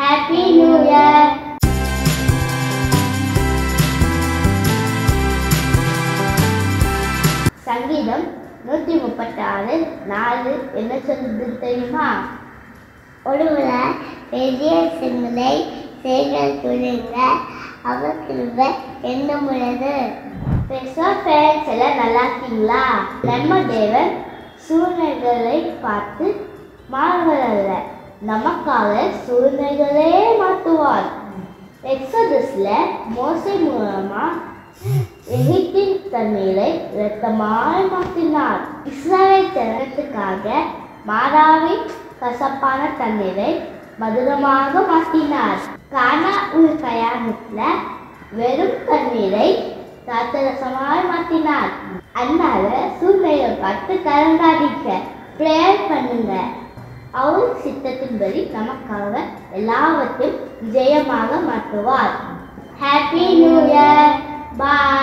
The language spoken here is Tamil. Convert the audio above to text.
Happy New Year. சங்கீதம் 136:4 என்ன சொல்லுது தெரியுமா? ஒருவர பெரிய சிங்களை செய்கள் துணிங்க அவர் கிருபை என்னுமுள்ளது. ஃப்ரெண்ட்ஸ் எல்லாம் நல்லா இருக்கீங்களா? நம்ம தேவன் சூழ்நிலைகளை பார்த்து மாறுவதல்ல, நமக்காக சூழ்நிலைகளே மாற்றுவார். எக்ஸோடஸ்ல மோசே மூலமா எகிப்தின் தண்ணீரை இரத்தமாய் மாற்றினார். இஸ்ரவேல் ஜனத்துக்காக மாறாவின் கசப்பான தண்ணீரை மதுரமாக மாற்றினார். கானான் பிரயாணத்துல வெறும் தண்ணீரை திராட்சரசமாய் மாற்றினார். அதனால சூழ்நிலையை பார்த்து கலங்காதீங்க, ப்ரேயர் பண்ணுங்க. அவர் சித்தத்தின்படி நமக்காக எல்லாவற்றையும் விஜயமாக மாற்றுவார். Happy new year. பாய்.